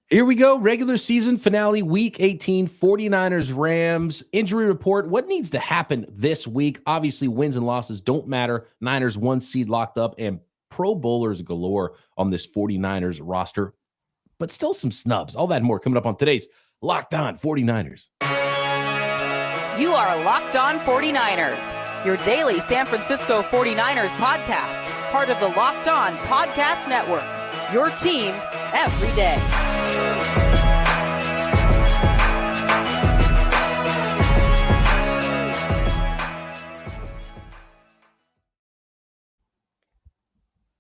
Here we go. Regular season finale, week 18, 49ers, Rams. Injury report. What needs to happen this week? Obviously, wins and losses don't matter. Niners 1 seed locked up, and Pro Bowlers galore on this 49ers roster, but still some snubs. All that and more coming up on today's Locked On 49ers. You are Locked On 49ers, your daily San Francisco 49ers podcast, part of the Locked On Podcast Network, your team every day.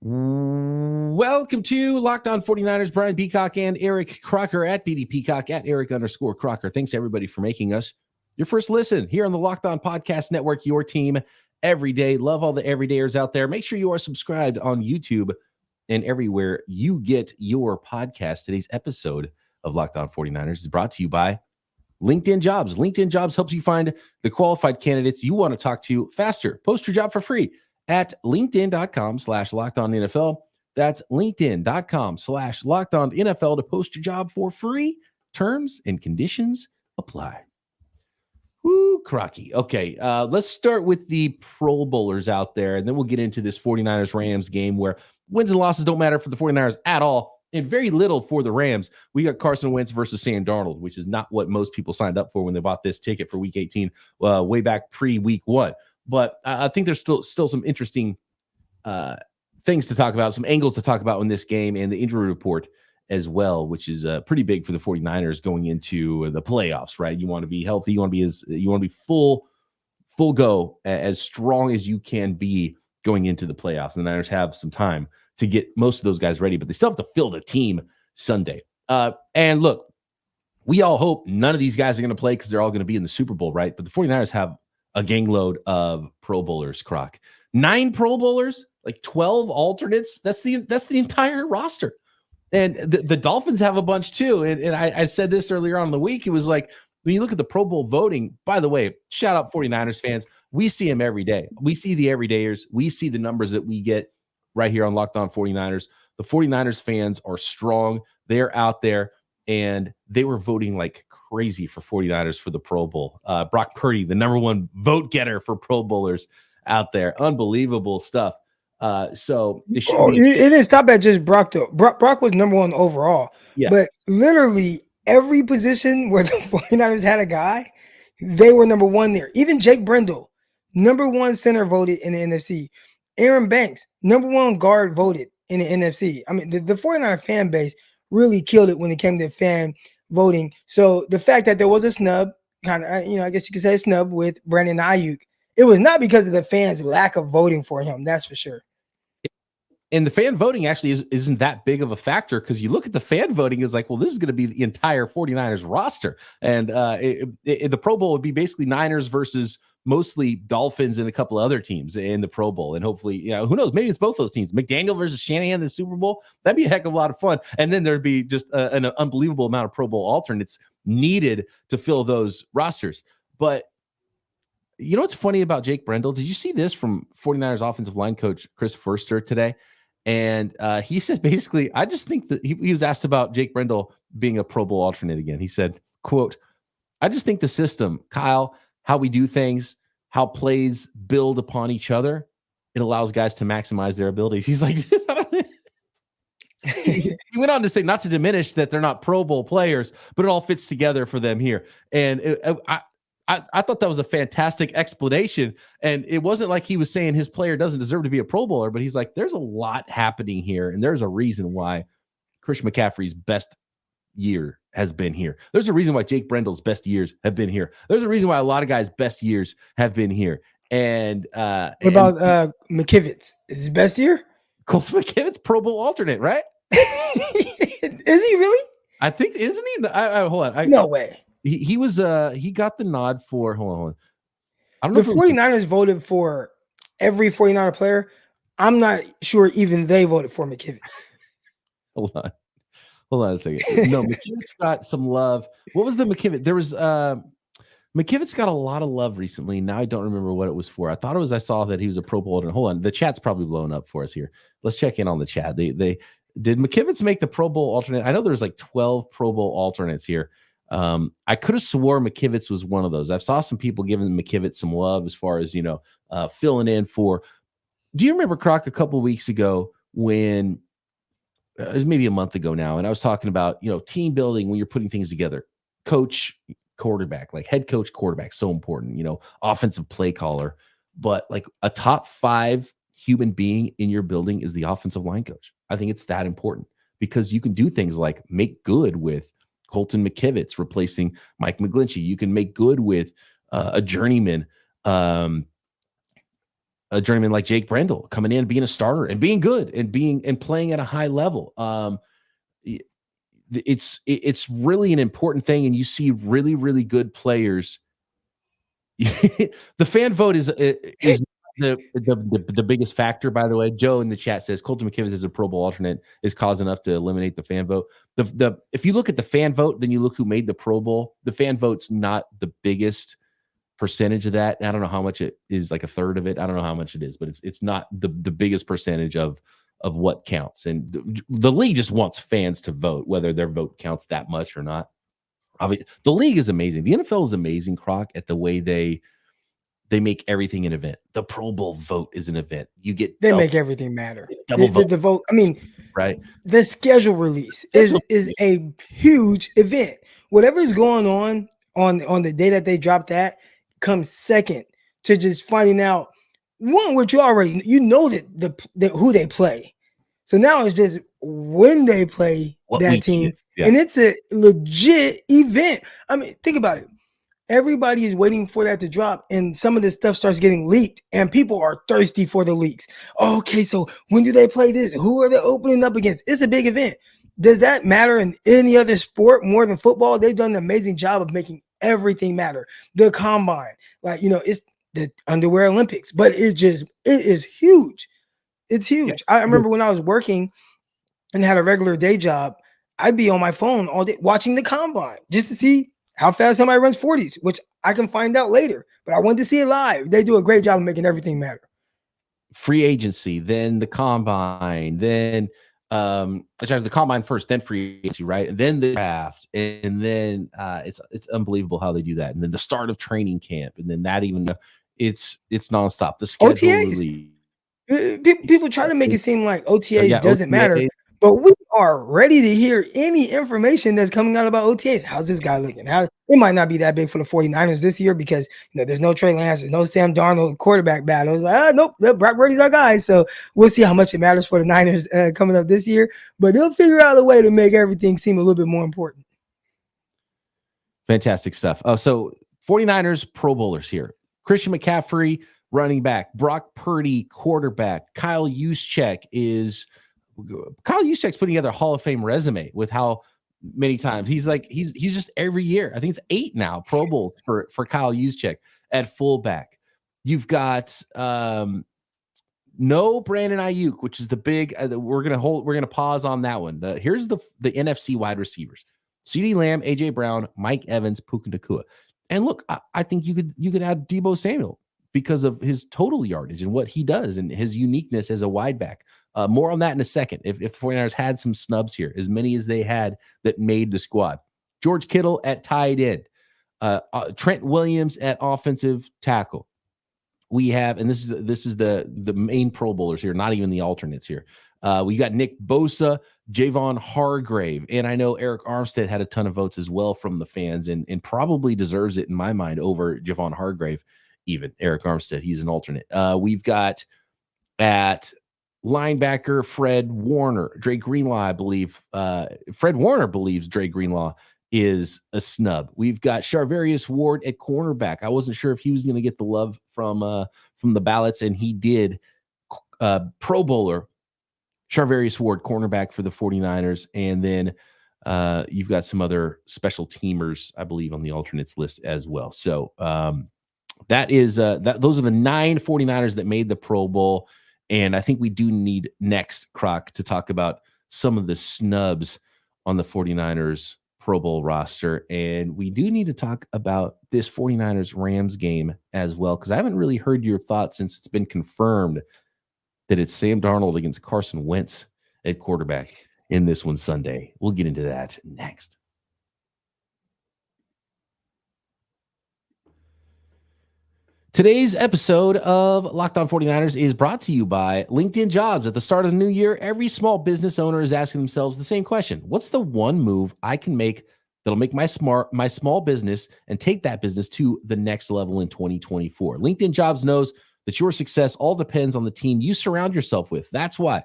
Welcome to Locked On 49ers. Brian Peacock and Eric Crocker at BD Peacock at Eric_Crocker. Thanks everybody for making us your first listen here on the Locked On Podcast Network, your team every day. Love all the everydayers out there. Make sure you are subscribed on YouTube and everywhere you get your podcast. Today's episode of Locked On 49ers is brought to you by LinkedIn Jobs. LinkedIn Jobs helps you find the qualified candidates you want to talk to faster. Post your job for free at linkedin.com/LockedOnNFL. That's linkedin.com/LockedOnNFL to post your job for free. Terms and conditions apply. Woo, Crocky. Okay, let's start with the Pro Bowlers out there, and then we'll get into this 49ers-Rams game where wins and losses don't matter for the 49ers at all, and very little for the Rams. We got Carson Wentz versus Sam Darnold, which is not what most people signed up for when they bought this ticket for Week 18 way back pre-Week 1. But I think there's still some interesting things to talk about, some angles to talk about in this game, and the injury report as well, which is pretty big for the 49ers going into the playoffs, right? You want to be healthy, you want to be full go, as strong as you can be going into the playoffs. And the Niners have some time to get most of those guys ready, but they still have to field a team Sunday. And look, we all hope none of these guys are going to play because they're all going to be in the Super Bowl, right? But the 49ers have a gangload of Pro Bowlers, Croc. 9 Pro Bowlers, like 12 alternates. That's the entire roster. And the Dolphins have a bunch too. And I said this earlier on in the week. It was like, when you look at the Pro Bowl voting, by the way, shout out 49ers fans. We see them every day. We see the everydayers. We see the numbers that we get right here on Locked On 49ers. The 49ers fans are strong. They're out there, and they were voting like crazy for 49ers for the Pro Bowl. Brock Purdy, the number 1 vote getter for Pro Bowlers out there. Unbelievable stuff. So it didn't stop at just Brock though. Brock was number 1 overall. Yeah. But literally every position where the 49ers had a guy, they were number 1 there. Even Jake Brendel, number 1 center voted in the NFC. Aaron Banks, number 1 guard voted in the NFC. I mean, the 49er fan base really killed it when it came to fan voting. So the fact that there was a snub, kind of, I guess you could say a snub with Brandon Aiyuk, it was not because of the fans' lack of voting for him. That's for sure. And the fan voting actually isn't that big of a factor, because you look at the fan voting is like, well, this is going to be the entire 49ers roster. And the Pro Bowl would be basically Niners versus mostly Dolphins and a couple of other teams in the Pro Bowl. And hopefully, who knows, maybe it's both those teams. McDaniel versus Shanahan in the Super Bowl. That'd be a heck of a lot of fun. And then there'd be just an unbelievable amount of Pro Bowl alternates needed to fill those rosters. But you know what's funny about Jake Brendel? Did you see this from 49ers offensive line coach Chris Foerster today? And he said, basically, I just think that he was asked about Jake Brendel being a Pro Bowl alternate again. He said, quote, I just think the system, Kyle, how we do things, how plays build upon each other, it allows guys to maximize their abilities. He's like, he went on to say, not to diminish that they're not Pro Bowl players, but it all fits together for them here. And I thought that was a fantastic explanation. And it wasn't like he was saying his player doesn't deserve to be a Pro Bowler, but he's like, there's a lot happening here. And there's a reason why Christian McCaffrey's best year has been here. There's a reason why Jake Brendel's best years have been here. There's a reason why a lot of guys' best years have been here. And what about McKivitz? Is his best year? Colts McKivitz, Pro Bowl alternate, right? Is he really? I think, isn't he? Hold on. No way. He was he got the nod for hold on. I don't know. The 49ers voted for every 49er player. I'm not sure even they voted for McKivitz. Hold on a second. No, McKivitz got some love. What was the McKivitz? There was McKivitz got a lot of love recently. Now I don't remember what it was for. I thought it was, I saw that he was a Pro Bowler. Hold on, the chat's probably blowing up for us here. Let's check in on the chat. did McKivitz make the Pro Bowl alternate? I know there's like 12 Pro Bowl alternates here. I could have swore McKivitz was one of those. I saw some people giving McKivitz some love as far as, filling in for. Do you remember, Croc, a couple of weeks ago when it was maybe a month ago now, and I was talking about, team building when you're putting things together, coach, quarterback, like head coach, quarterback, so important, offensive play caller, but like a top 5 human being in your building is the offensive line coach. I think it's that important because you can do things like make good with Colton McKivitz replacing Mike McGlinchey. You can make good with a journeyman like Jake Brendel coming in and being a starter and being good and playing at a high level. It's really an important thing, and you see really, really good players. The fan vote is the biggest factor, by the way. Joe in the chat says Colton McKivitz as a Pro Bowl alternate is cause enough to eliminate the fan vote. If you look at the fan vote, then you look who made the Pro Bowl. The fan vote's not the biggest percentage of that. I don't know how much it is, like a third of it. I don't know how much it is, but it's not the biggest percentage of what counts. And the league just wants fans to vote, whether their vote counts that much or not. Obviously, the league is amazing. The NFL is amazing, Croc, at the way they make everything an event. The Pro Bowl vote is an event. They make everything matter. The vote. I mean, right. The schedule release is a huge event. Whatever is going on the day that they drop that comes second to just finding out which you already that who they play. So now it's just when they play that team, and it's a legit event. I mean, think about it. Everybody is waiting for that to drop, and some of this stuff starts getting leaked, and people are thirsty for the leaks. Okay, so when do they play this? Who are they opening up against? It's a big event. Does that matter in any other sport more than football? They've done an amazing job of making everything matter. The combine, it's the underwear Olympics, but it is huge. It's huge. I remember when I was working and had a regular day job, I'd be on my phone all day watching the combine just to see how fast somebody runs 40s, which I can find out later, but I wanted to see it live. They do a great job of making everything matter. Free agency, then the combine, then the combine first, then free agency, right? And then the draft, and then it's unbelievable how they do that. And then the start of training camp, and then that even it's nonstop. The schedule OTAs. People try to make it seem like OTAs doesn't matter, but we are ready to hear any information that's coming out about OTAs. How's this guy looking? It might not be that big for the 49ers this year because there's no Trey Lance, there's no Sam Darnold quarterback battle. It's like, nope, Brock Purdy's our guy. So we'll see how much it matters for the Niners coming up this year. But they'll figure out a way to make everything seem a little bit more important. Fantastic stuff. So 49ers Pro Bowlers here. Christian McCaffrey, running back. Brock Purdy, quarterback. Kyle Juszczyk's putting together a Hall of Fame resume with how many times he's just every year. I think it's 8 now Pro Bowls for Kyle Juszczyk at fullback. You've got no Brandon Aiyuk, which is the big. We're gonna pause on that one. Here's the NFC wide receivers: CeeDee Lamb, AJ Brown, Mike Evans, Puka Nacua. And look, I think you could add Deebo Samuel because of his total yardage and what he does and his uniqueness as a wide back. More on that in a second. If the 49ers had some snubs here, as many as they had that made the squad. George Kittle at tight end. Trent Williams at offensive tackle. We have, and this is the main Pro Bowlers here, not even the alternates here. We got Nick Bosa, Javon Hargrave, and I know Eric Armstead had a ton of votes as well from the fans, and probably deserves it in my mind over Javon Hargrave. Even Eric Armstead, he's an alternate. We've got at linebacker Fred Warner, Dre Greenlaw, I believe. Fred Warner believes Dre Greenlaw is a snub. We've got Charvarius Ward at cornerback. I wasn't sure if he was going to get the love from the ballots, and he did. Pro Bowler Charvarius Ward, cornerback for the 49ers. And then you've got some other special teamers, I believe, on the alternates list as well. So those are the 9 49ers that made the Pro Bowl. And I think we do need next, Croc, to talk about some of the snubs on the 49ers Pro Bowl roster. And we do need to talk about this 49ers Rams game as well, because I haven't really heard your thoughts since it's been confirmed that it's Sam Darnold against Carson Wentz at quarterback. in this one Sunday. We'll get into that next. Today's episode of Locked On 49ers is brought to you by LinkedIn Jobs. At the start of the new year, every small business owner is asking themselves the same question. What's the one move I can make that'll make my small business and take that business to the next level in 2024? LinkedIn Jobs knows that your success all depends on the team you surround yourself with. That's why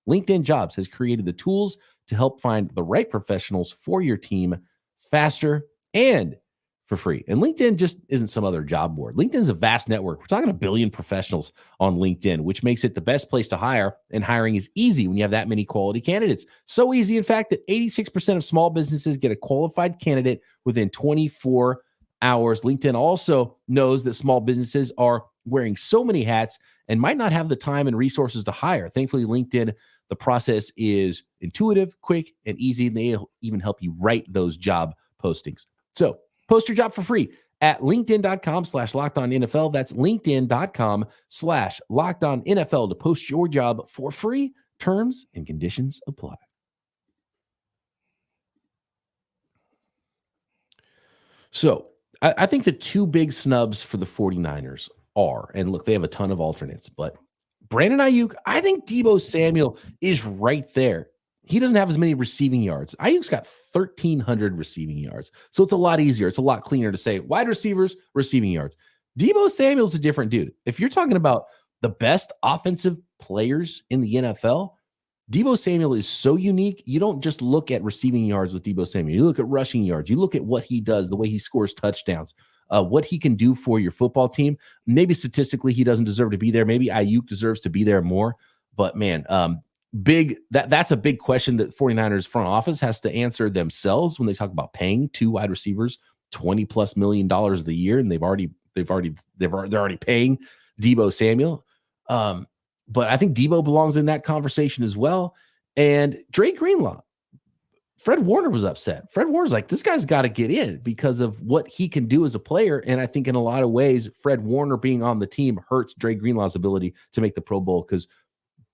LinkedIn Jobs has created the tools to help find the right professionals for your team faster and for free. And LinkedIn just isn't some other job board. LinkedIn is a vast network. We're talking 1 billion professionals on LinkedIn, which makes it the best place to hire. And hiring is easy when you have that many quality candidates. So easy, in fact, that 86% of small businesses get a qualified candidate within 24 hours. LinkedIn also knows that small businesses are wearing so many hats and might not have the time and resources to hire. Thankfully, LinkedIn, the process is intuitive, quick, and easy. And they'll even help you write those job postings. So post your job for free at linkedin.com/LockedOnNFL. That's linkedin.com/LockedOnNFL to post your job for free. Terms and conditions apply. So I think the two big snubs for the 49ers are, and look, they have a ton of alternates, but Brandon Aiyuk, I think Deebo Samuel is right there. He doesn't have as many receiving yards. Aiyuk's got 1,300 receiving yards. So it's a lot easier. It's a lot cleaner to say wide receivers, receiving yards. Deebo Samuel's a different dude. If you're talking about the best offensive players in the NFL, Deebo Samuel is so unique. You don't just look at receiving yards with Deebo Samuel. You look at rushing yards. You look at what he does, the way he scores touchdowns, what he can do for your football team. Maybe statistically he doesn't deserve to be there. Maybe Aiyuk deserves to be there more. But man, that's a big question that 49ers front office has to answer themselves when they talk about paying two wide receivers $20+ million a year, and they're already paying Deebo Samuel. But I think Deebo belongs in that conversation as well. And Dre Greenlaw, Fred Warner was upset. Fred Warner's like, this guy's got to get in because of what he can do as a player. And I think in a lot of ways, Fred Warner being on the team hurts Dre Greenlaw's ability to make the Pro Bowl because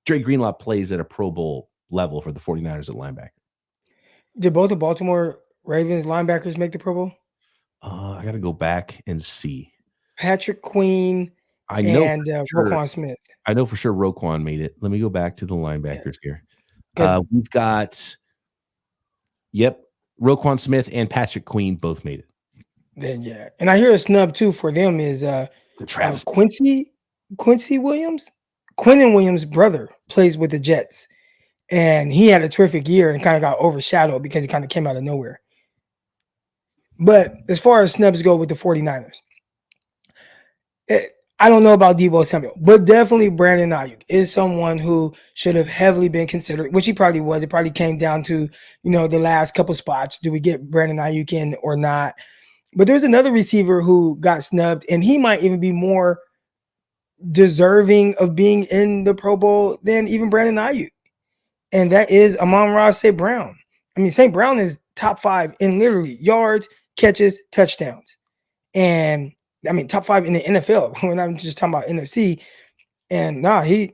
Dre Greenlaw plays at a Pro Bowl level for the 49ers at linebacker. Did both the Baltimore Ravens linebackers make the Pro Bowl? I got to go back and see. Patrick Queen and Roquan Smith. I know for sure Roquan made it. Let me go back to the linebackers here. We've got, Roquan Smith and Patrick Queen both made it. Then, yeah. And I hear a snub, too, for them is Quincy Williams. Quinnen Williams' brother plays with the Jets, and he had a terrific year and kind of got overshadowed because he kind of came out of nowhere. But as far as snubs go with the 49ers, I don't know about Deebo Samuel, but definitely Brandon Aiyuk is someone who should have heavily been considered, which he probably was. It probably came down to, the last couple spots. Do we get Brandon Aiyuk in or not? But there's another receiver who got snubbed, and he might even be more deserving of being in the Pro Bowl than even Brandon Aiyuk. And that is Amon-Ra St. Brown. I mean, St. Brown is top 5 in literally yards, catches, touchdowns. And I mean, top 5 in the NFL. We're not just talking about NFC. And he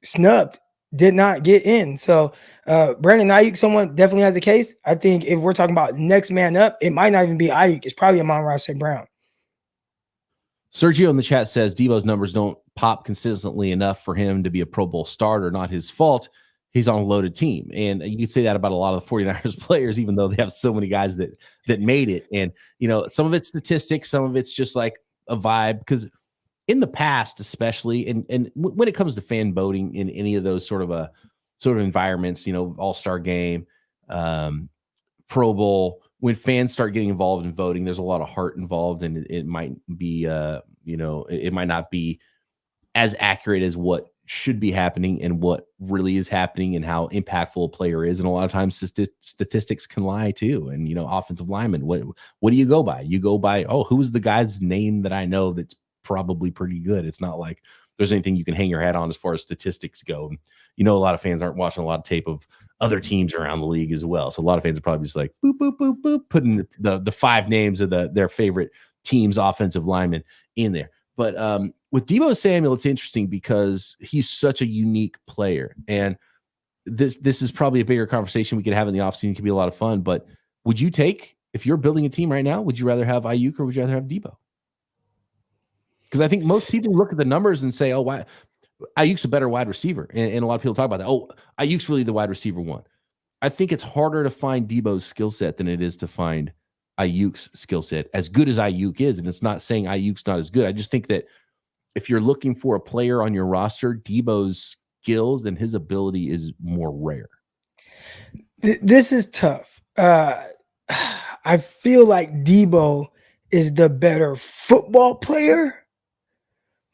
snubbed, did not get in. So Brandon Aiyuk, someone definitely has a case. I think if we're talking about next man up, it might not even be Aiyuk. It's probably Amon-Ra St. Brown. Sergio in the chat says Deebo's numbers don't pop consistently enough for him to be a Pro Bowl starter. Not his fault. He's on a loaded team. And you could say that about a lot of the 49ers players, even though they have so many guys that made it. And, some of it's statistics, some of it's just like a vibe. Because in the past, especially, and when it comes to fan voting in any of those sort of environments, All-Star game, Pro Bowl, when fans start getting involved in voting, there's a lot of heart involved, and it might be, it might not be as accurate as what should be happening and what really is happening and how impactful a player is. And a lot of times statistics can lie too. And, offensive linemen, what do you go by? You go by, who's the guy's name that I know that's probably pretty good. It's not like there's anything you can hang your hat on as far as statistics go. A lot of fans aren't watching a lot of tape of other teams around the league as well. So a lot of fans are probably just like boop, boop, boop, boop, putting the 5 names of their favorite team's offensive linemen in there. But with Deebo Samuel, it's interesting because he's such a unique player. And this is probably a bigger conversation we could have in the offseason. It could be a lot of fun, but would you take, if you're building a team right now, would you rather have Aiyuk or would you rather have Debo? Because I think most people look at the numbers and say, oh, why Aiyuk's a better wide receiver. And a lot of people talk about that. Oh, Aiyuk's really the wide receiver one. I think it's harder to find Debo's skill set than it is to find Aiyuk's skill set, as good as Aiyuk is. And it's not saying Aiyuk's not as good. I just think that if you're looking for a player on your roster, Debo's skills and his ability is more rare. This is tough. I feel like Debo is the better football player,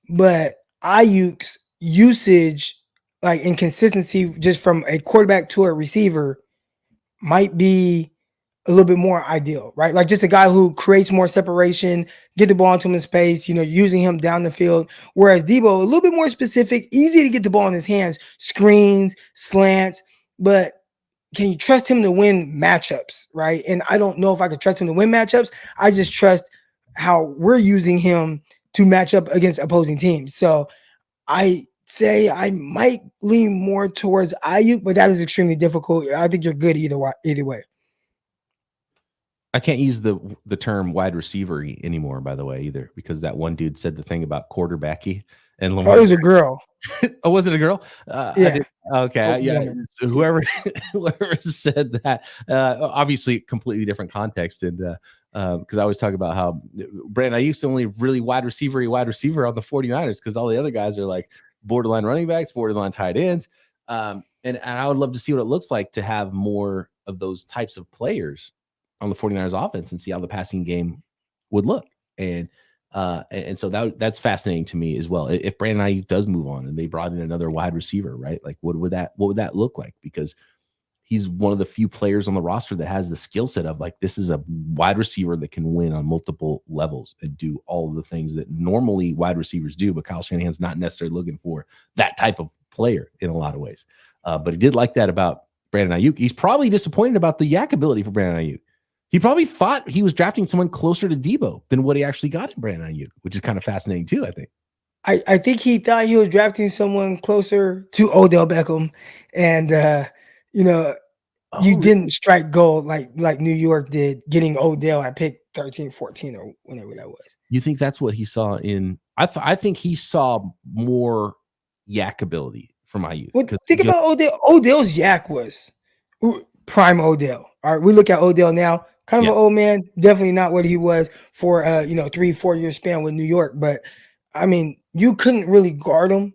but Aiyuk's usage, like inconsistency, just from a quarterback to a receiver, might be a little bit more ideal, right? Like just a guy who creates more separation, get the ball into him in space, using him down the field. Whereas Debo, a little bit more specific, easy to get the ball in his hands, screens, slants, but can you trust him to win matchups, right? And I don't know if I could trust him to win matchups. I just trust how we're using him to match up against opposing teams. So I say I might lean more towards Aiyuk, but that is extremely difficult. I think you're good either way. I can't use the term wide receiver anymore, by the way, either, because that one dude said the thing about quarterbacky and Lamar. Oh, it was a girl. Oh, was it a girl? Yeah. Okay. Yeah. Whoever said that, obviously completely different context. And because I always talk about how Brandon Aiyuk's the only really wide receiver on the 49ers, because all the other guys are like borderline running backs, borderline tight ends. And I would love to see what it looks like to have more of those types of players on the 49ers offense and see how the passing game would look. And so that's fascinating to me as well. If Brandon Aiyuk does move on and they brought in another wide receiver, right? Like what would that look like? Because he's one of the few players on the roster that has the skill set of like, this is a wide receiver that can win on multiple levels and do all of the things that normally wide receivers do. But Kyle Shanahan's not necessarily looking for that type of player in a lot of ways. But he did like that about Brandon Aiyuk. He's probably disappointed about the yak ability for Brandon Aiyuk. He probably thought he was drafting someone closer to Debo than what he actually got in Brandon Aiyuk, which is kind of fascinating too, I think. I think he thought he was drafting someone closer to Odell Beckham. And, you didn't strike gold like New York did, getting Odell at pick 13, 14, or whenever that was. You think that's what he saw in – I think he saw more yak ability from Aiyuk. Well, think about Odell. Odell's yak was prime Odell. All right, we look at Odell now. Kind of an old man, definitely not what he was for 3-4 year span with New York. But I mean, you couldn't really guard him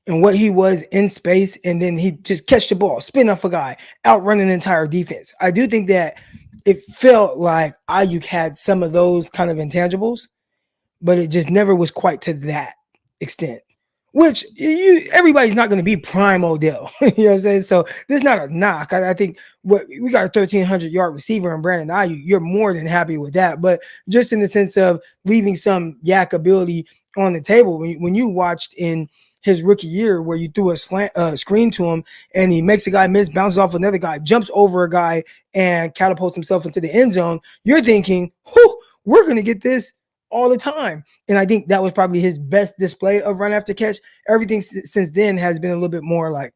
and what he was in space, and then he just catch the ball, spin off a guy, outrun an entire defense. I do think that it felt like Aiyuk had some of those kind of intangibles, but it just never was quite to that extent. Which everybody's not going to be prime Odell. You know what I'm saying? So this is not a knock. I think we got a 1,300-yard receiver in Brandon Aiyuk. You're more than happy with that. But just in the sense of leaving some yak ability on the table, when you watched in his rookie year where you threw a screen to him and he makes a guy miss, bounces off another guy, jumps over a guy, and catapults himself into the end zone, you're thinking, we're going to get this all the time. And I think that was probably his best display of run after catch. Everything since then has been a little bit more like,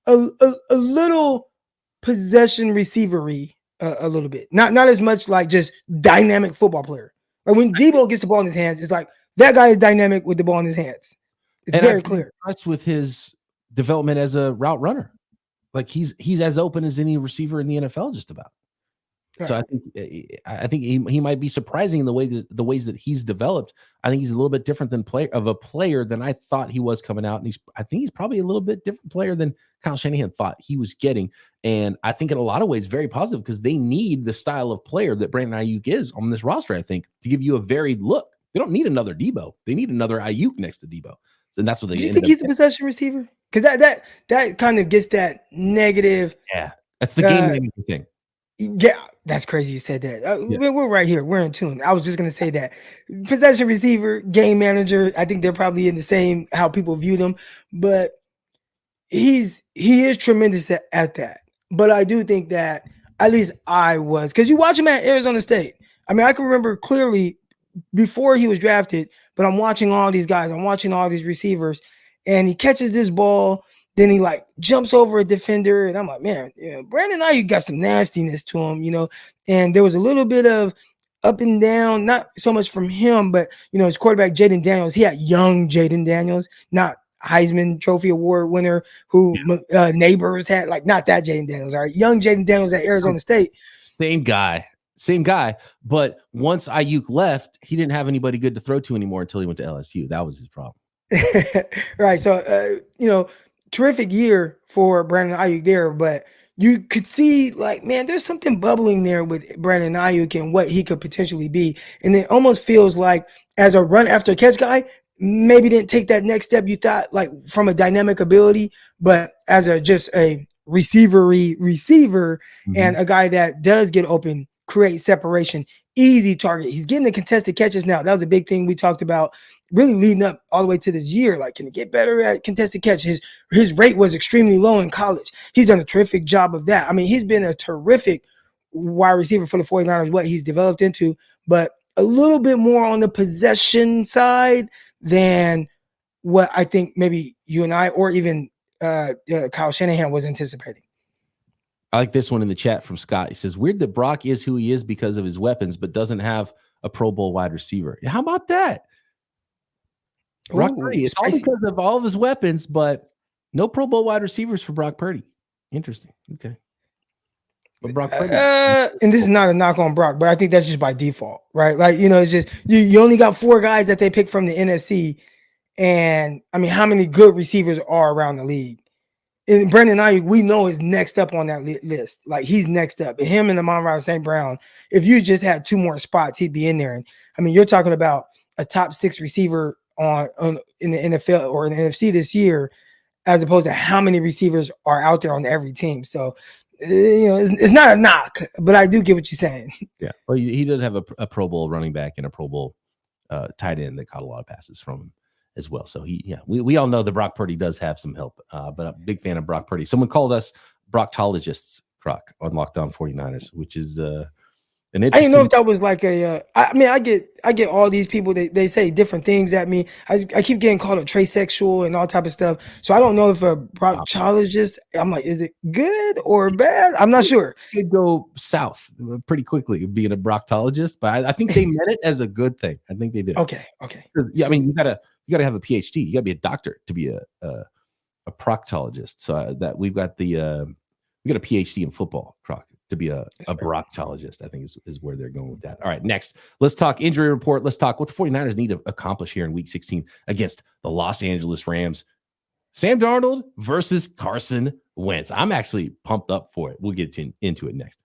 a little possession receivery, a little bit. Not as much like just dynamic football player. Like when Debo gets the ball in his hands, it's like that guy is dynamic with the ball in his hands. It's very clear. Impressed with his development as a route runner. Like he's as open as any receiver in the NFL, just about. Right. So I think he might be surprising in the ways that he's developed. I think he's a little bit different than a player than I thought he was coming out, and I think he's probably a little bit different player than Kyle Shanahan thought he was getting. And I think in a lot of ways very positive, because they need the style of player that Brandon Aiyuk is on this roster. I think to give you a varied look. They don't need another Debo. They need another Aiyuk next to Debo. And that's what they. Do you think he's a possession receiver? Because that kind of gets that negative. Yeah, that's the game thing. Yeah, that's crazy you said that. We're right here. We're in tune. I was just going to say that. Possession receiver, game manager, I think they're probably in the same how people view them. But he is tremendous at that. But I do think that at least I was. Because you watch him at Arizona State. I mean, I can remember clearly before he was drafted, but I'm watching all these guys. I'm watching all these receivers. And he catches this ball Then he like jumps over a defender, and I'm like, man, Brandon Aiyuk got some nastiness to him, and there was a little bit of up and down, not so much from him, but his quarterback Jaden Daniels. He had young Jaden Daniels, not Heisman Trophy Award winner who neighbors had, like not that Jaden Daniels. All right, young Jaden Daniels at Arizona State. Same guy. But once Aiyuk left, he didn't have anybody good to throw to anymore until he went to LSU. That was his problem. Right. So, terrific year for Brandon Aiyuk there, but you could see like, man, there's something bubbling there with Brandon Aiyuk and what he could potentially be. And it almost feels like as a run after catch guy, maybe didn't take that next step you thought, like from a dynamic ability, but as just a receiver and a guy that does get open, create separation, easy target. He's getting the contested catches now. That was a big thing we talked about really leading up all the way to this year. Like, can he get better at contested catches? His rate was extremely low in college. He's done a terrific job of that. I mean, he's been a terrific wide receiver for the 49ers, what he's developed into, but a little bit more on the possession side than what I think maybe you and I, or even Kyle Shanahan was anticipating. I like this one in the chat from Scott. He says, weird that Brock is who he is because of his weapons, but doesn't have a Pro Bowl wide receiver. How about that? Brock Purdy. It's all because of all of his weapons, but no Pro Bowl wide receivers for Brock Purdy. Interesting. Okay. But Brock Purdy. And this is not a knock on Brock, but I think that's just by default, right? Like, it's just you only got 4 guys that they pick from the NFC. And I mean, how many good receivers are around the league? And Brandon Aiyuk, we know, is next up on that list. Like, he's next up. And him and Amon-Ra St. Brown, if you just had 2 more spots, he'd be in there. And I mean, you're talking about a top 6 receiver in the NFL or in the NFC this year, as opposed to how many receivers are out there on every team. So, it's not a knock, but I do get what you're saying. Yeah. Well, he did have a Pro Bowl running back and a Pro Bowl tight end that caught a lot of passes from him as well. So we all know that Brock Purdy does have some help, but I'm a big fan of Brock Purdy. Someone called us Brocktologists, Croc, on Locked On 49ers, which is an interesting. I didn't know if that was like I get all these people, they say different things at me. I keep getting called a trisexual and all type of stuff. So I don't know if a proctologist, I'm like, is it good or bad? I'm not sure. It could go south pretty quickly being a proctologist, but I think they meant it as a good thing. I think they did. Okay. Yeah, I mean, you gotta have a PhD. You gotta be a doctor to be a proctologist. So that we got a PhD in football, Croc, to be a proctologist, I think is where they're going with that. All right, next, let's talk injury report. Let's talk what the 49ers need to accomplish here in week 16 against the Los Angeles Rams. Sam Darnold versus Carson Wentz. I'm actually pumped up for it. We'll get into it next.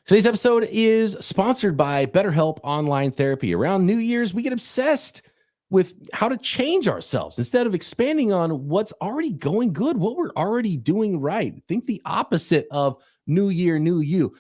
Today's episode is sponsored by BetterHelp Online Therapy. Around New Year's, we get obsessed with how to change ourselves instead of expanding on what's already going good, what we're already doing right. Think the opposite of new year, new you.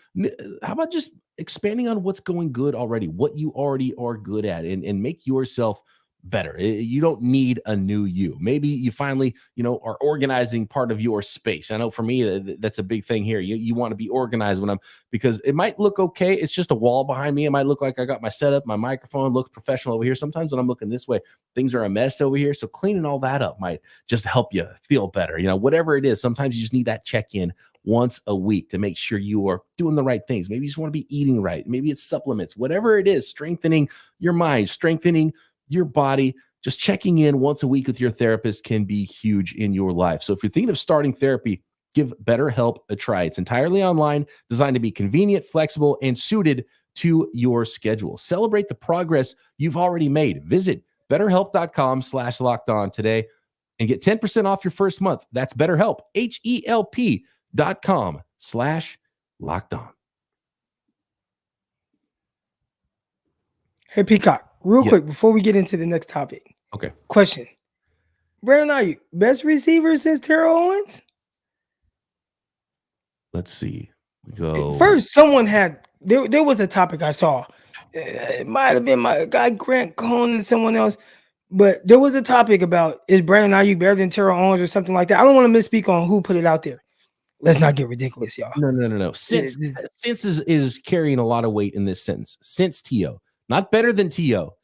How about just expanding on what's going good already, what you already are good at, and make yourself better. You don't need a new you. Maybe you finally, are organizing part of your space. I know for me, that's a big thing here. You want to be organized because it might look okay. It's just a wall behind me. It might look like I got my setup, my microphone looks professional over here. Sometimes when I'm looking this way, things are a mess over here. So cleaning all that up might just help you feel better. Whatever it is, sometimes you just need that check-in once a week to make sure you are doing the right things. Maybe you just want to be eating right. Maybe it's supplements, whatever it is, strengthening your mind, strengthening your body. Just checking in once a week with your therapist can be huge in your life. So if you're thinking of starting therapy, give BetterHelp a try. It's entirely online, designed to be convenient, flexible, and suited to your schedule. Celebrate the progress you've already made. Visit BetterHelp.com/lockedon today and get 10% off your first month. That's BetterHelp, HELP.com/lockedon. Hey, Peacock. Real quick, before we get into the next topic. Okay. Question. Brandon Aiyuk, best receiver since Terrell Owens? Let's see. We go. First, someone had, there was a topic I saw. It might have been my guy Grant Cohn and someone else, but there was a topic about, is Brandon Aiyuk better than Terrell Owens or something like that? I don't want to misspeak on who put it out there. Let's not get ridiculous, y'all. No. Since is carrying a lot of weight in this sentence. Since T.O. Not better than T.O.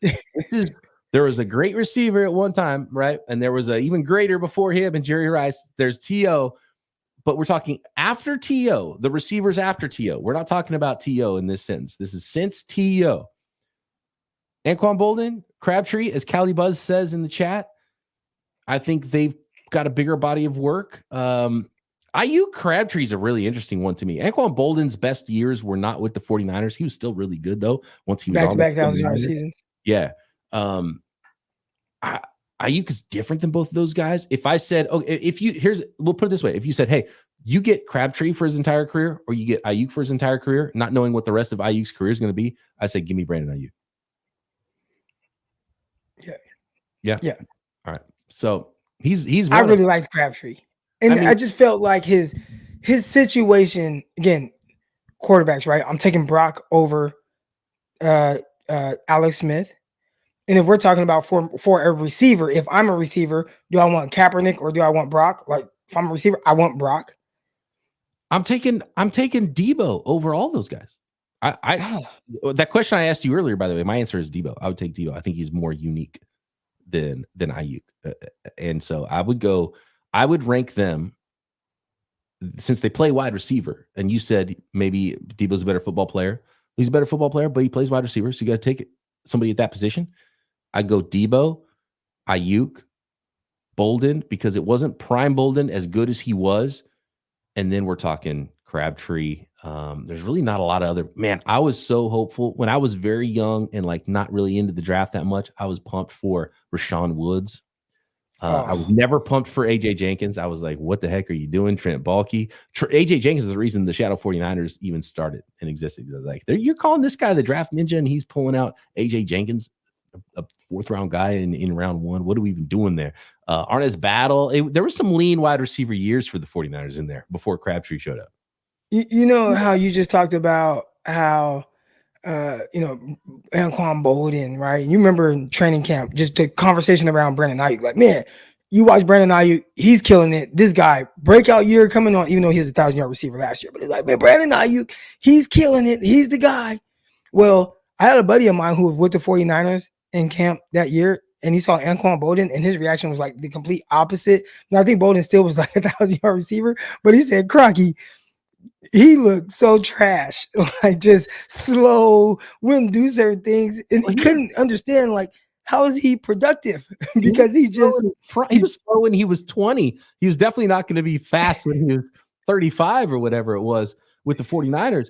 There was a great receiver at one time, right? And there was an even greater before him and Jerry Rice. There's T.O., but we're talking after T.O., the receivers after T.O. We're not talking about T.O. in this sentence. This is since T.O. Anquan Boldin, Crabtree, as Cali Buzz says in the chat, I think they've got a bigger body of work. Aiyuk Crabtree is a really interesting one to me. Anquan Boldin's best years were not with the 49ers. He was still really good, though, once he was back-to-back 1,000-yard seasons. Yeah. Aiyuk is different than both of those guys. If I said, we'll put it this way. If you said, hey, you get Crabtree for his entire career or you get Aiyuk for his entire career, not knowing what the rest of Aiyuk's career is going to be, I say, give me Brandon Aiyuk. Yeah. All right. So he's I really liked Crabtree. And I just felt like his situation, again, quarterbacks, right? I'm taking Brock over Alex Smith. And if we're talking about for a receiver, if I'm a receiver, do I want Kaepernick or do I want Brock? Like if I'm a receiver, I want Brock. I'm taking Debo over all those guys. That question I asked you earlier, by the way, my answer is Debo. I would take Debo. I think he's more unique than Aiyuk. And so I would rank them since they play wide receiver. And you said maybe Debo's a better football player. He's a better football player, but he plays wide receiver. So you got to take somebody at that position. I go Debo, Aiyuk, Boldin, because it wasn't prime Boldin as good as he was. And then we're talking Crabtree. There's really not a lot of other. Man, I was so hopeful when I was very young and like not really into the draft that much. I was pumped for Rashawn Woods. I was never pumped for AJ Jenkins. I was like, what the heck are you doing, Trent Baalke? AJ Jenkins is the reason the Shadow 49ers even started and existed. I was like, you're calling this guy the draft ninja and he's pulling out AJ Jenkins, a fourth round guy in round one. What are we even doing there? Arnaz Battle. There were some lean wide receiver years for the 49ers in there before Crabtree showed up. You know how you just talked about how Anquan Boldin, right? You remember in training camp, just the conversation around Brandon Aiyuk. Like, man, you watch Brandon Aiyuk, he's killing it. This guy, breakout year coming on, even though he was a 1,000-yard receiver last year. But it's like, man, Brandon Aiyuk, he's killing it. He's the guy. Well, I had a buddy of mine who was with the 49ers in camp that year, and he saw Anquan Boldin, and his reaction was like the complete opposite. Now, I think Boldin still was like a 1,000-yard receiver, but he said, Crocky, he looked so trash, like just slow, wouldn't do certain things, and he couldn't understand like how is he productive because he was slow when he was 20. He was definitely not going to be fast when he was 35 or whatever it was with the 49ers.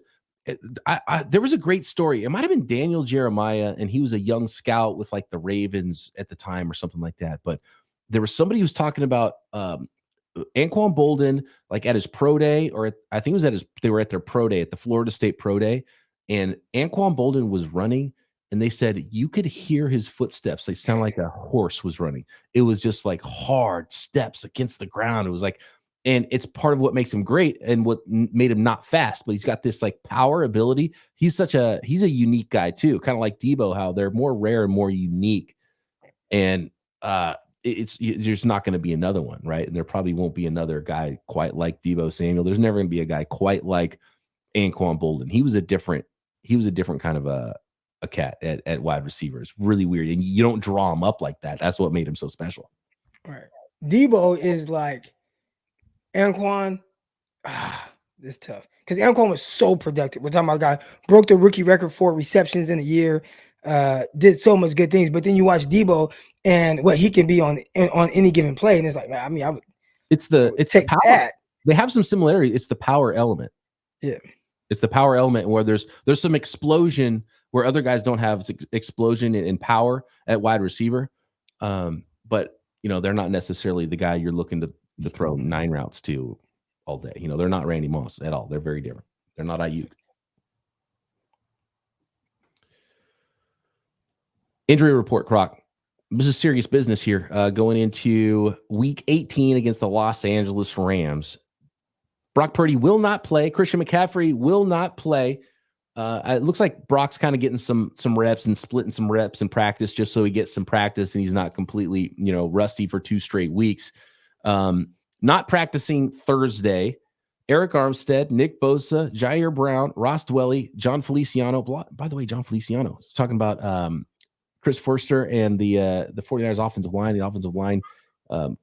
There was a great story. It might have been Daniel Jeremiah, and he was a young scout with like the Ravens at the time or something like that. But there was somebody who was talking about Anquan Boldin, like at his pro day, or I think it was they were at their pro day at the Florida State pro day, and Anquan Boldin was running, and they said you could hear his footsteps. They sound like a horse was running. It was just like hard steps against the ground. It was like, and it's part of what makes him great and what made him not fast, but he's got this like power ability. He's a unique guy too, kind of like Debo, how they're more rare and more unique. And there's not going to be another one, right? And there probably won't be another guy quite like Debo Samuel. There's never going to be a guy quite like Anquan Boldin. He was a different kind of a cat at wide receivers. Really weird. And you don't draw him up like that. That's what made him so special. Right. Debo is like Anquan. This tough because Anquan was so productive. We're talking about a guy broke the rookie record for receptions in a year. Did so much good things, but then you watch Debo and what he can be on any given play, and it's like, man, I mean, it's the power. That. They have some similarity. It's the power element. Yeah, it's the power element where there's some explosion where other guys don't have explosion in power at wide receiver. But they're not necessarily the guy you're looking to throw 9 routes to all day. They're not Randy Moss at all. They're very different. They're not Aiyuk. Injury report, Croc. This is serious business here. Going into week 18 against the Los Angeles Rams. Brock Purdy will not play. Christian McCaffrey will not play. It looks like Brock's kind of getting some reps and splitting some reps in practice just so he gets some practice and he's not completely, rusty for 2 straight weeks. Not practicing Thursday. Eric Armstead, Nick Bosa, Jair Brown, Ross Dwelly, John Feliciano. By the way, John Feliciano is talking about Chris Forster and the 49ers offensive line,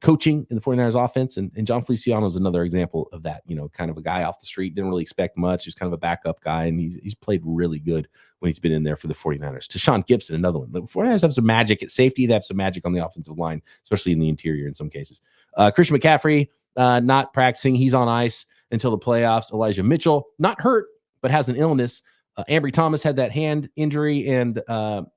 coaching in the 49ers offense. And John Feliciano is another example of that, kind of a guy off the street, didn't really expect much. He's kind of a backup guy, and he's played really good when he's been in there for the 49ers. Tashawn Gibson, another one. The 49ers have some magic at safety. They have some magic on the offensive line, especially in the interior in some cases. Christian McCaffrey, not practicing. He's on ice until the playoffs. Elijah Mitchell, not hurt, but has an illness. Ambry Thomas had that hand injury and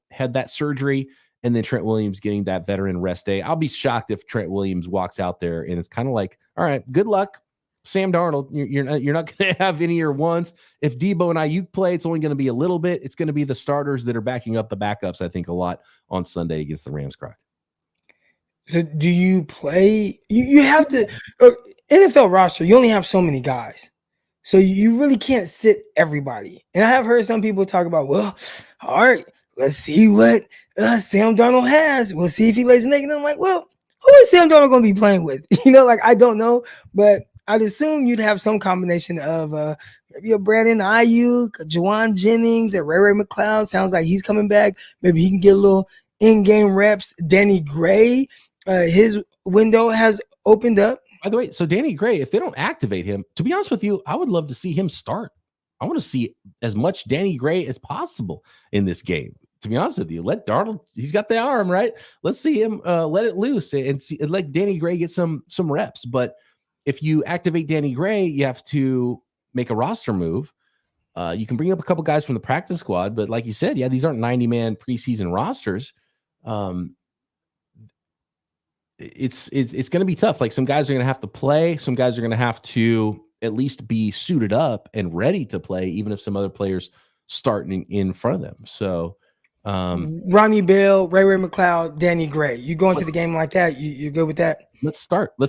had that surgery. And then Trent Williams getting that veteran rest day. I'll be shocked if Trent Williams walks out there and it's kind of like, all right, good luck, Sam Darnold. You're not going to have any of your ones. If Debo and Aiyuk play, it's only going to be a little bit. It's going to be the starters that are backing up the backups, I think, a lot on Sunday against the Rams. Croc. So do you play? You have to NFL roster. You only have so many guys, so you really can't sit everybody. And I have heard some people talk about, well, all right, let's see what Sam Darnold has. We'll see if he lays an egg. And I'm like, well, who is Sam Darnold going to be playing with? I don't know, but I'd assume you'd have some combination of maybe a Brandon Aiyuk, a Juwan Jennings, a Ray McLeod. Sounds like he's coming back. Maybe he can get a little in-game reps. Danny Gray, his window has opened up. By the way, so Danny Gray, if they don't activate him, to be honest with you, I would love to see him start. I want to see as much Danny Gray as possible in this game. To be honest with you, let Darnold, he's got the arm, right? Let's see him let it loose and see, let Danny Gray get some reps. But if you activate Danny Gray, you have to make a roster move. You can bring up a couple guys from the practice squad, but like you said, yeah, these aren't 90-man preseason rosters. It's going to be tough. Like some guys are going to have to play. Some guys are going to have to at least be suited up and ready to play, even if some other players starting in front of them. So Ronnie Bell, Ray McLeod, Danny Gray. You go into the game like that, you're good with that? Let's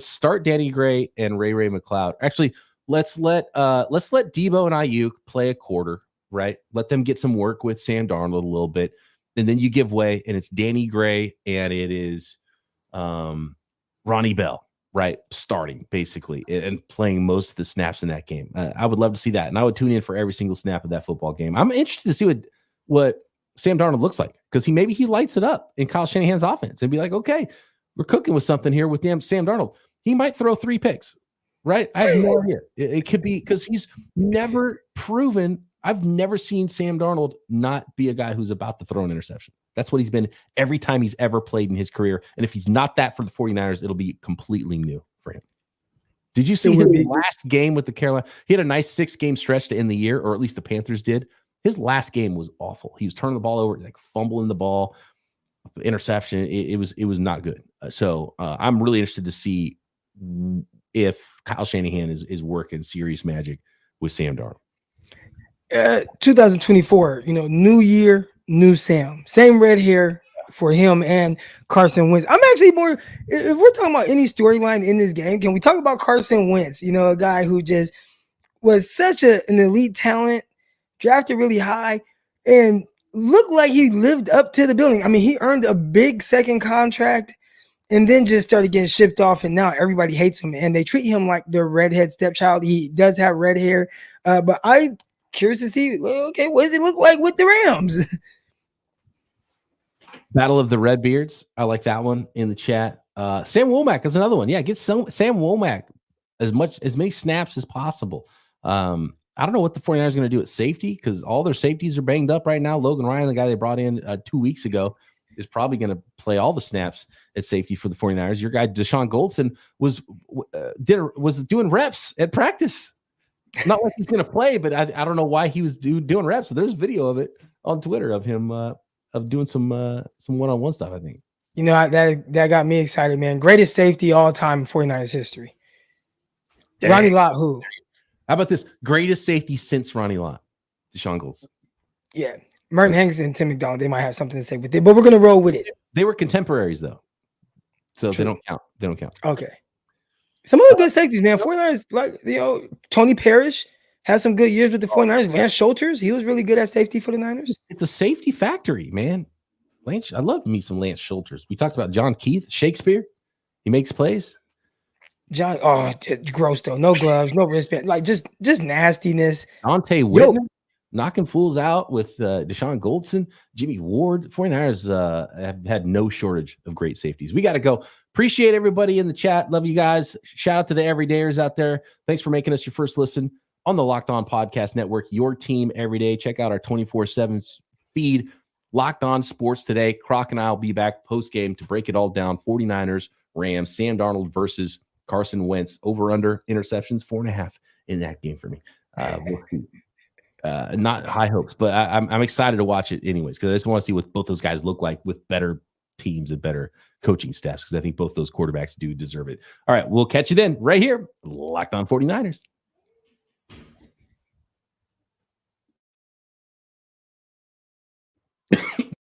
start Danny Gray and Ray McLeod. Actually, let's let Debo and Aiyuk play a quarter, right? Let them get some work with Sam Darnold a little bit, and then you give way, and it's Danny Gray and it is Ronnie Bell, right? Starting basically and playing most of the snaps in that game. I would love to see that, and I would tune in for every single snap of that football game. I'm interested to see what Sam Darnold looks like, because maybe he lights it up in Kyle Shanahan's offense and be like, okay, we're cooking with something here with Sam Darnold. He might throw 3 picks, right? I have no idea. It could be because he's never proven. I've never seen Sam Darnold not be a guy who's about to throw an interception. That's what he's been every time he's ever played in his career. And if he's not that for the 49ers, it'll be completely new for him. Did you see his last game with the Carolina? He had a nice 6-game stretch to end the year, or at least the Panthers did. His last game was awful. He was turning the ball over, like fumbling the ball, interception. It was not good. So I'm really interested to see if Kyle Shanahan is working serious magic with Sam Darnold. 2024, new year, new Sam. Same red hair for him and Carson Wentz. I'm actually more, if we're talking about any storyline in this game, can we talk about Carson Wentz? A guy who just was such an elite talent, drafted really high, and looked like he lived up to the billing. I mean, he earned a big second contract and then just started getting shipped off, and now everybody hates him, and they treat him like the redhead stepchild. He does have red hair, but I'm curious to see, okay, what does it look like with the Rams? Battle of the Redbeards. I like that one in the chat. Sam Womack is another one. Yeah, get Sam Womack as many snaps as possible. I don't know what the 49ers are going to do at safety, because all their safeties are banged up right now. Logan Ryan, the guy they brought in 2 weeks ago, is probably going to play all the snaps at safety for the 49ers. Your guy, Deshaun Goldson, was doing reps at practice. Not like he's going to play, but I don't know why he was doing reps. So there's video of it on Twitter of him of doing some one-on-one stuff, I think. That got me excited, man. Greatest safety all time in 49ers history. Dang. Ronnie Lott, who? How about this? Greatest safety since Ronnie Lott, Deshaun Goldson. Yeah. Merton Hanks and Tim McDonald, they might have something to say with it, but we're going to roll with it. They were contemporaries, though. So True. They don't count. Okay. Some other good safeties, man. 49ers, like, Tony Parrish has some good years with the 49ers. Lance Schulters, he was really good at safety for the Niners. It's a safety factory, man. Lance, I love me some Lance Schulters. We talked about John Keith, Shakespeare. He makes plays. Gross though. No gloves, no wristband. Like just nastiness. Dante Whitner. knocking fools out with Deshaun Goldson, Jimmy Ward. 49ers have had no shortage of great safeties. We got to go. Appreciate everybody in the chat. Love you guys. Shout out to the everydayers out there. Thanks for making us your first listen on the Locked On Podcast Network, your team every day. Check out our 24/7 feed, Locked On Sports Today. Croc and I will be back post-game to break it all down. 49ers, Rams, Sam Darnold versus Carson Wentz. Over under interceptions, 4.5 in that game for me. We'll see. Not high hopes, but I'm excited to watch it anyways, because I just want to see what both those guys look like with better teams and better coaching staffs, because I think both those quarterbacks do deserve it. All right, we'll catch you then right here, Locked On 49ers.